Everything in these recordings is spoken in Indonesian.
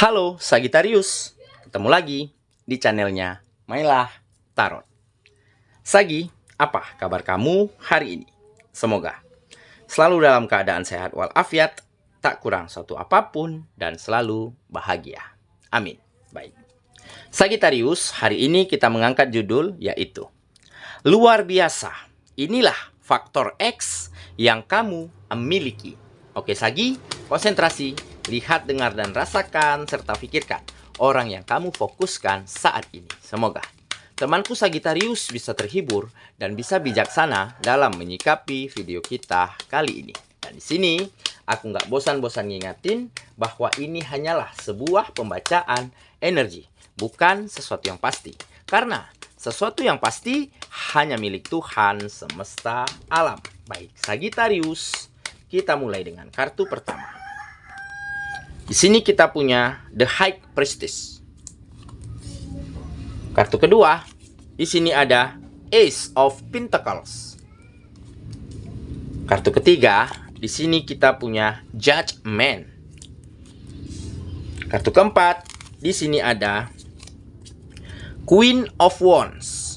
Halo Sagittarius, ketemu lagi di channelnya Mailah Tarot. Sagi, apa kabar kamu hari ini? Semoga selalu dalam keadaan sehat walafiat, tak kurang suatu apapun, dan selalu bahagia. Amin. Baik. Sagittarius, hari ini kita mengangkat judul yaitu luar biasa. Inilah faktor X yang kamu miliki. Oke Sagi, konsentrasi, lihat, dengar, dan rasakan, serta pikirkan orang yang kamu fokuskan saat ini. Semoga temanku Sagittarius bisa terhibur dan bisa bijaksana dalam menyikapi video kita kali ini. Dan di sini aku nggak bosan-bosan ngingatin bahwa ini hanyalah sebuah pembacaan energi, bukan sesuatu yang pasti. Karena sesuatu yang pasti hanya milik Tuhan semesta alam. Baik, Sagittarius, kita mulai dengan kartu pertama. Di sini kita punya The High Priestess. Kartu kedua, di sini ada Ace of Pentacles. Kartu ketiga, di sini kita punya Judgment. Kartu keempat, di sini ada Queen of Wands.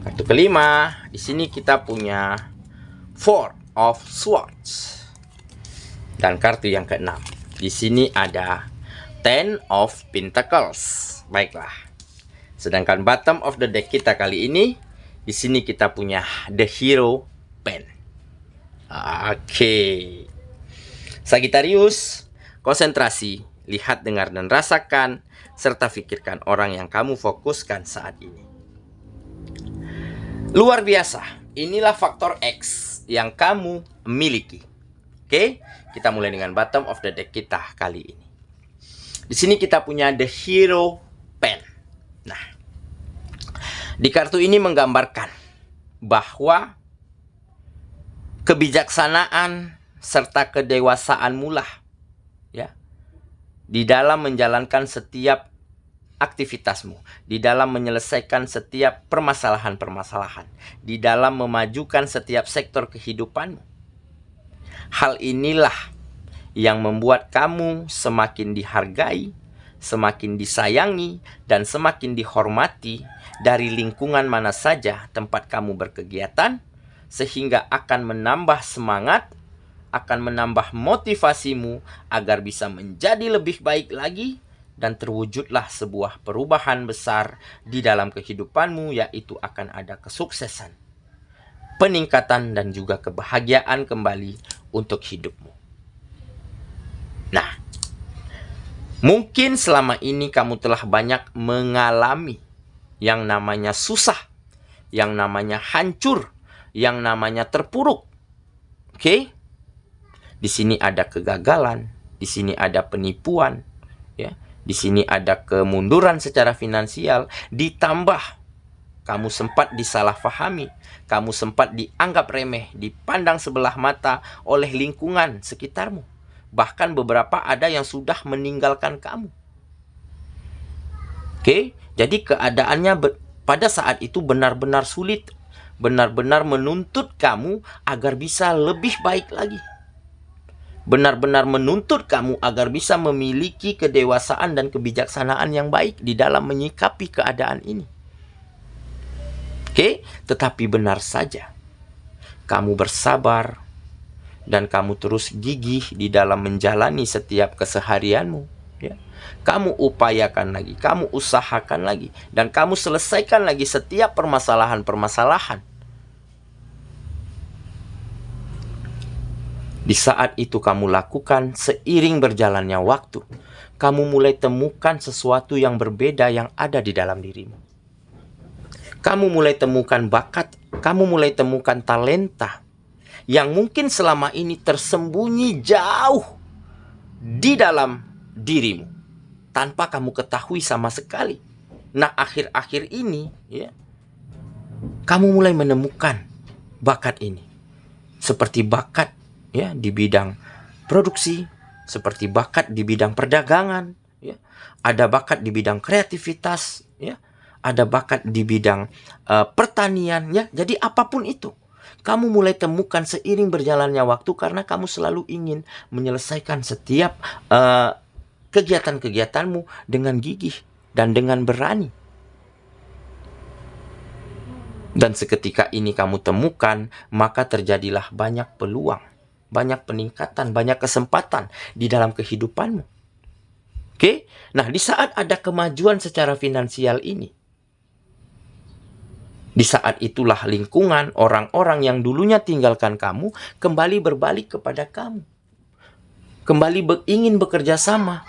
Kartu kelima, di sini kita punya Four of Swords. Dan kartu yang keenam, di sini ada Ten of Pentacles. Baiklah. Sedangkan bottom of the deck kita kali ini, di sini kita punya The Hero Pen. Oke. Sagittarius, konsentrasi, lihat, dengar, dan rasakan, serta pikirkan orang yang kamu fokuskan saat ini. Luar biasa. Inilah faktor X yang kamu miliki. Oke, kita mulai dengan bottom of the deck kita kali ini. Di sini kita punya The Hero Pen. Nah, di kartu ini menggambarkan bahwa kebijaksanaan serta kedewasaan mula ya di dalam menjalankan setiap aktivitasmu, di dalam menyelesaikan setiap permasalahan-permasalahan, di dalam memajukan setiap sektor kehidupanmu. Hal inilah yang membuat kamu semakin dihargai, semakin disayangi, dan semakin dihormati dari lingkungan mana saja tempat kamu berkegiatan, sehingga akan menambah semangat, akan menambah motivasimu agar bisa menjadi lebih baik lagi, dan terwujudlah sebuah perubahan besar di dalam kehidupanmu, yaitu akan ada kesuksesan, peningkatan, dan juga kebahagiaan kembali untuk hidupmu. Nah, mungkin selama ini kamu telah banyak mengalami yang namanya susah, yang namanya hancur, yang namanya terpuruk. Oke? Di sini ada kegagalan, di sini ada penipuan, ya. Di sini ada kemunduran secara finansial, ditambah kamu sempat disalahpahami, kamu sempat dianggap remeh, dipandang sebelah mata oleh lingkungan sekitarmu. Bahkan beberapa ada yang sudah meninggalkan kamu. Oke, jadi keadaannya pada saat itu benar-benar sulit, benar-benar menuntut kamu agar bisa lebih baik lagi. Benar-benar menuntut kamu agar bisa memiliki kedewasaan dan kebijaksanaan yang baik di dalam menyikapi keadaan ini. Oke, tetapi benar saja kamu bersabar dan kamu terus gigih di dalam menjalani setiap keseharianmu, ya. Kamu upayakan lagi, kamu usahakan lagi, dan kamu selesaikan lagi setiap permasalahan-permasalahan. Di saat itu kamu lakukan, seiring berjalannya waktu, kamu mulai temukan sesuatu yang berbeda yang ada di dalam dirimu. Kamu mulai temukan bakat, kamu mulai temukan talenta yang mungkin selama ini tersembunyi jauh di dalam dirimu tanpa kamu ketahui sama sekali. Nah, akhir-akhir ini, ya, kamu mulai menemukan bakat ini. Seperti bakat, ya, di bidang produksi, seperti bakat di bidang perdagangan, ya. Ada bakat di bidang kreativitas, ya. Ada bakat di bidang pertanian, ya. Jadi apapun itu, kamu mulai temukan seiring berjalannya waktu karena kamu selalu ingin menyelesaikan setiap kegiatan-kegiatanmu dengan gigih dan dengan berani. Dan seketika ini kamu temukan, maka terjadilah banyak peluang, banyak peningkatan, banyak kesempatan di dalam kehidupanmu. Oke? Nah, di saat ada kemajuan secara finansial ini, di saat itulah lingkungan, orang-orang yang dulunya tinggalkan kamu, kembali berbalik kepada kamu. Kembali ingin bekerja sama.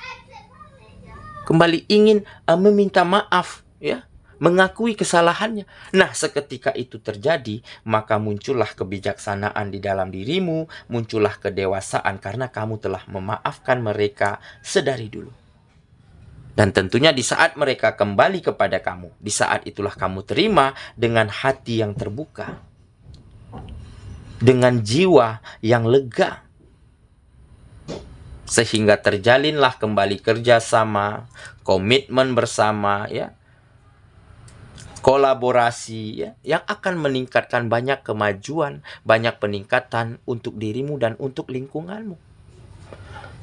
Kembali ingin meminta maaf, ya, mengakui kesalahannya. Nah, seketika itu terjadi, maka muncullah kebijaksanaan di dalam dirimu, muncullah kedewasaan karena kamu telah memaafkan mereka sedari dulu. Dan tentunya di saat mereka kembali kepada kamu, di saat itulah kamu terima dengan hati yang terbuka, dengan jiwa yang lega, sehingga terjalinlah kembali kerjasama, komitmen bersama, ya, kolaborasi, ya, yang akan meningkatkan banyak kemajuan, banyak peningkatan untuk dirimu dan untuk lingkunganmu.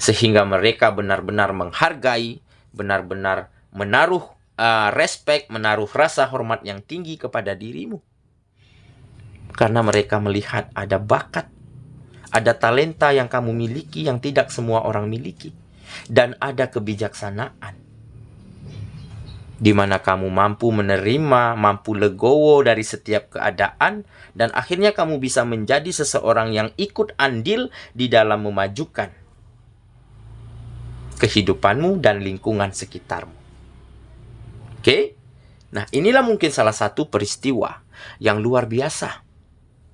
Sehingga mereka benar-benar menghargai, benar-benar menaruh respect, menaruh rasa hormat yang tinggi kepada dirimu. Karena mereka melihat ada bakat, ada talenta yang kamu miliki yang tidak semua orang miliki. Dan ada kebijaksanaan, di mana kamu mampu menerima, mampu legowo dari setiap keadaan, dan akhirnya kamu bisa menjadi seseorang yang ikut andil di dalam memajukan kehidupanmu dan lingkungan sekitarmu. Oke? Nah, inilah mungkin salah satu peristiwa yang luar biasa,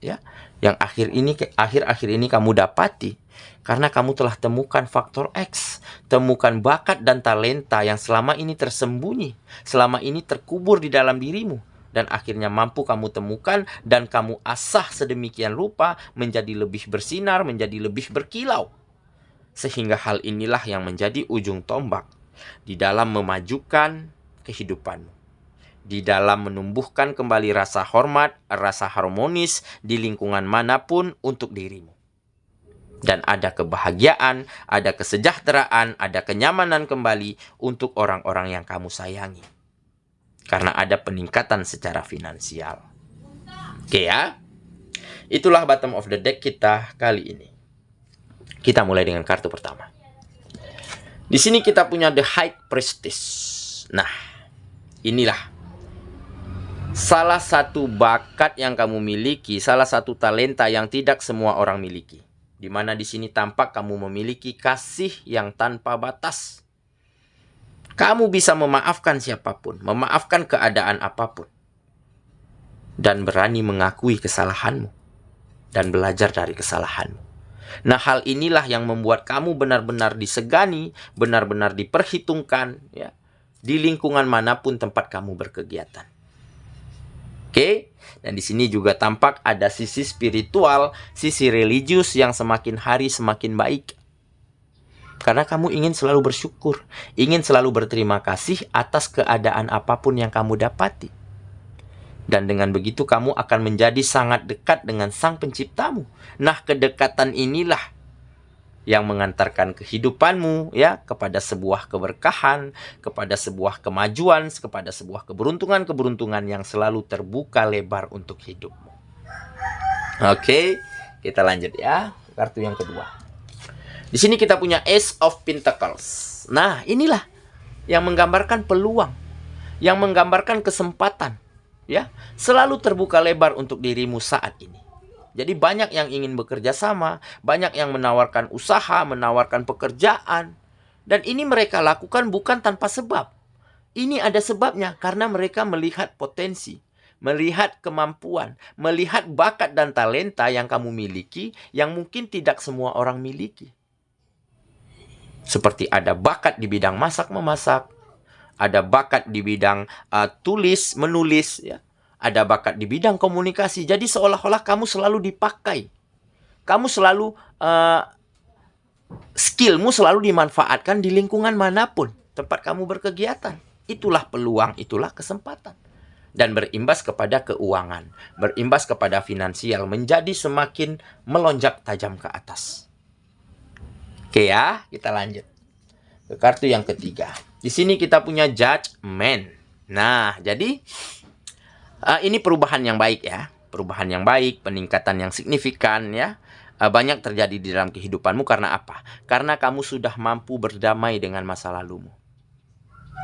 ya, yang akhir-akhir ini kamu dapati karena kamu telah temukan faktor X, temukan bakat dan talenta yang selama ini tersembunyi, selama ini terkubur di dalam dirimu, dan akhirnya mampu kamu temukan dan kamu asah sedemikian rupa menjadi lebih bersinar, menjadi lebih berkilau. Sehingga hal inilah yang menjadi ujung tombak di dalam memajukan kehidupanmu, di dalam menumbuhkan kembali rasa hormat, rasa harmonis di lingkungan manapun untuk dirimu. Dan ada kebahagiaan, ada kesejahteraan, ada kenyamanan kembali untuk orang-orang yang kamu sayangi. Karena ada peningkatan secara finansial. Oke ya? Itulah bottom of the deck kita kali ini. Kita mulai dengan kartu pertama. Di sini kita punya The High Priestess. Nah, inilah salah satu bakat yang kamu miliki, salah satu talenta yang tidak semua orang miliki. Di mana di sini tampak kamu memiliki kasih yang tanpa batas. Kamu bisa memaafkan siapapun, memaafkan keadaan apapun, dan berani mengakui kesalahanmu dan belajar dari kesalahanmu. Nah, hal inilah yang membuat kamu benar-benar disegani, benar-benar diperhitungkan, ya, di lingkungan manapun tempat kamu berkegiatan. Oke? Dan di sini juga tampak ada sisi spiritual, sisi religius yang semakin hari semakin baik. Karena kamu ingin selalu bersyukur, ingin selalu berterima kasih atas keadaan apapun yang kamu dapati. Dan dengan begitu kamu akan menjadi sangat dekat dengan Sang Penciptamu. Nah, kedekatan inilah yang mengantarkan kehidupanmu, ya, kepada sebuah keberkahan, kepada sebuah kemajuan, kepada sebuah keberuntungan-keberuntungan yang selalu terbuka lebar untuk hidupmu. Oke, kita lanjut ya. Kartu yang kedua. Di sini kita punya Ace of Pentacles. Nah, inilah yang menggambarkan peluang, yang menggambarkan kesempatan, ya, selalu terbuka lebar untuk dirimu saat ini. Jadi banyak yang ingin bekerja sama, banyak yang menawarkan usaha, menawarkan pekerjaan. Dan ini mereka lakukan bukan tanpa sebab. Ini ada sebabnya karena mereka melihat potensi, melihat kemampuan, melihat bakat dan talenta yang kamu miliki yang mungkin tidak semua orang miliki. Seperti ada bakat di bidang masak-memasak, ada bakat di bidang tulis, menulis, ya. Ada bakat di bidang komunikasi. Jadi seolah-olah kamu selalu dipakai. Kamu selalu, skillmu selalu dimanfaatkan di lingkungan manapun tempat kamu berkegiatan. Itulah peluang, itulah kesempatan. Dan berimbas kepada keuangan, berimbas kepada finansial, menjadi semakin melonjak tajam ke atas. Oke ya, kita lanjut. Ke kartu yang ketiga. Di sini kita punya Judgment. Nah, jadi ini perubahan yang baik ya. Perubahan yang baik, peningkatan yang signifikan ya. Banyak terjadi di dalam kehidupanmu karena apa? Karena kamu sudah mampu berdamai dengan masa lalumu.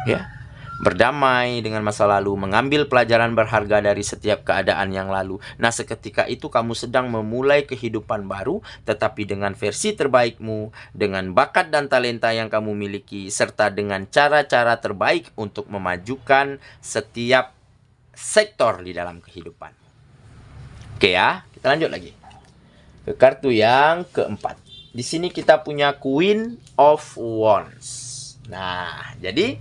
Ya. Berdamai dengan masa lalu, mengambil pelajaran berharga dari setiap keadaan yang lalu. Nah, seketika itu kamu sedang memulai kehidupan baru, tetapi dengan versi terbaikmu, dengan bakat dan talenta yang kamu miliki, serta dengan cara-cara terbaik untuk memajukan setiap sektor di dalam kehidupan. Oke ya, kita lanjut lagi. Ke kartu yang keempat. Di sini kita punya Queen of Wands. Nah, jadi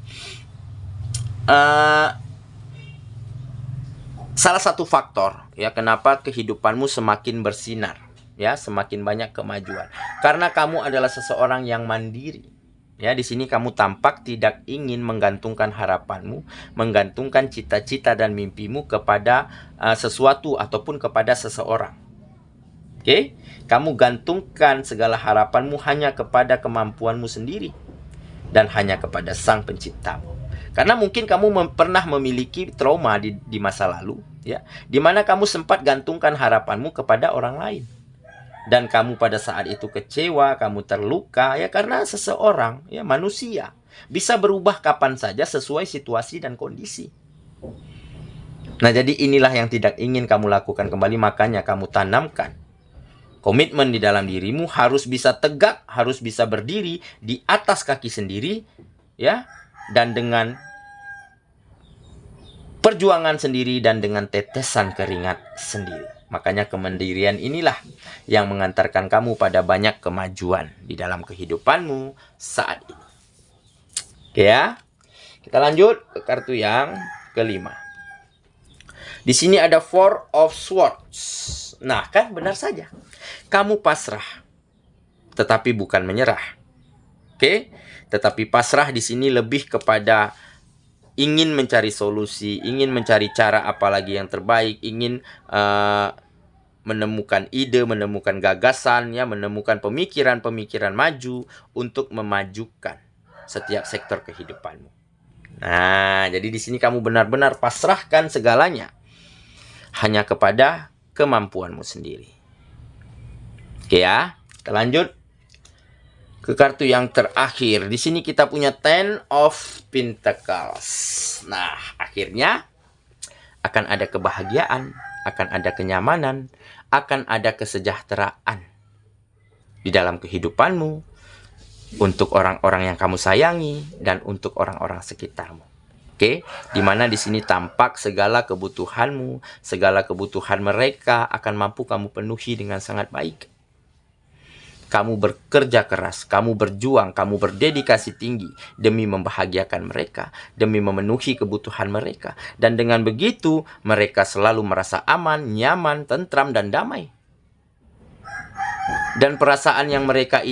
salah satu faktor ya kenapa kehidupanmu semakin bersinar ya, semakin banyak kemajuan, karena kamu adalah seseorang yang mandiri. Ya, di sini kamu tampak tidak ingin menggantungkan harapanmu, menggantungkan cita-cita dan mimpimu kepada sesuatu ataupun kepada seseorang. Oke, kamu gantungkan segala harapanmu hanya kepada kemampuanmu sendiri dan hanya kepada Sang Penciptamu. Karena mungkin kamu pernah memiliki trauma di masa lalu, ya, di mana kamu sempat gantungkan harapanmu kepada orang lain. Dan kamu pada saat itu kecewa, kamu terluka, ya, karena seseorang, ya, manusia, bisa berubah kapan saja sesuai situasi dan kondisi. Nah, jadi inilah yang tidak ingin kamu lakukan kembali, makanya kamu tanamkan komitmen di dalam dirimu, harus bisa tegak, harus bisa berdiri di atas kaki sendiri, ya, dan dengan perjuangan sendiri dan dengan tetesan keringat sendiri. Makanya kemandirian inilah yang mengantarkan kamu pada banyak kemajuan di dalam kehidupanmu saat ini. Oke ya. Kita lanjut ke kartu yang kelima. Di sini ada Four of Swords. Nah, kan benar saja. Kamu pasrah, tetapi bukan menyerah. Oke? Tetapi pasrah di sini lebih kepada ingin mencari solusi, ingin mencari cara apalagi yang terbaik, ingin menemukan ide, menemukan gagasan, ya, menemukan pemikiran-pemikiran maju untuk memajukan setiap sektor kehidupanmu. Nah, jadi di sini kamu benar-benar pasrahkan segalanya hanya kepada kemampuanmu sendiri. Oke ya, kita lanjut ke kartu yang terakhir. Di sini kita punya Ten of Pentacles. Nah, akhirnya akan ada kebahagiaan, akan ada kenyamanan, akan ada kesejahteraan di dalam kehidupanmu, untuk orang-orang yang kamu sayangi dan untuk orang-orang sekitarmu. Oke, dimana di sini tampak segala kebutuhanmu, segala kebutuhan mereka akan mampu kamu penuhi dengan sangat baik. Kamu bekerja keras, kamu berjuang, kamu berdedikasi tinggi demi membahagiakan mereka, demi memenuhi kebutuhan mereka. Dan dengan begitu, mereka selalu merasa aman, nyaman, tentram, dan damai. Dan perasaan yang mereka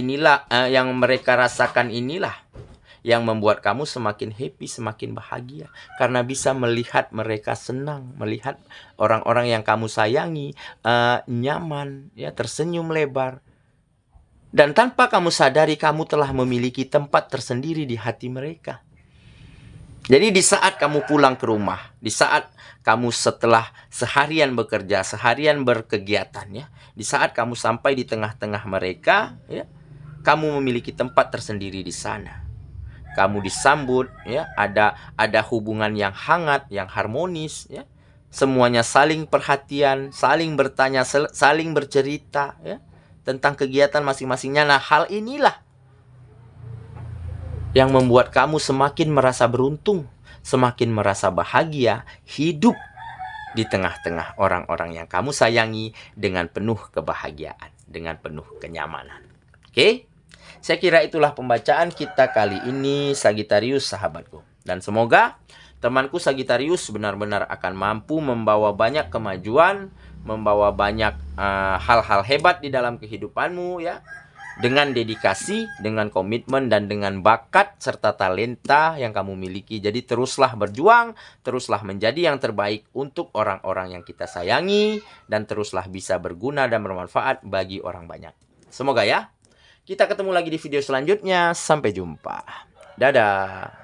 rasakan inilah yang membuat kamu semakin happy, semakin bahagia. Karena bisa melihat mereka senang, melihat orang-orang yang kamu sayangi nyaman, ya, tersenyum lebar. Dan tanpa kamu sadari, kamu telah memiliki tempat tersendiri di hati mereka. Jadi di saat kamu pulang ke rumah, di saat kamu setelah seharian bekerja, seharian berkegiatan, ya, di saat kamu sampai di tengah-tengah mereka, ya, kamu memiliki tempat tersendiri di sana. Kamu disambut, ya, ada hubungan yang hangat, yang harmonis, ya. Semuanya saling perhatian, saling bertanya, saling bercerita, ya, tentang kegiatan masing-masingnya. Nah, hal inilah yang membuat kamu semakin merasa beruntung, semakin merasa bahagia hidup di tengah-tengah orang-orang yang kamu sayangi dengan penuh kebahagiaan, dengan penuh kenyamanan. Oke? Saya kira itulah pembacaan kita kali ini, Sagittarius sahabatku. Dan semoga temanku Sagittarius benar-benar akan mampu membawa banyak kemajuan, membawa banyak hal-hal hebat di dalam kehidupanmu, ya, dengan dedikasi, dengan komitmen, dan dengan bakat serta talenta yang kamu miliki. Jadi teruslah berjuang, teruslah menjadi yang terbaik untuk orang-orang yang kita sayangi, dan teruslah bisa berguna dan bermanfaat bagi orang banyak. Semoga ya. Kita ketemu lagi di video selanjutnya. Sampai jumpa. Dadah.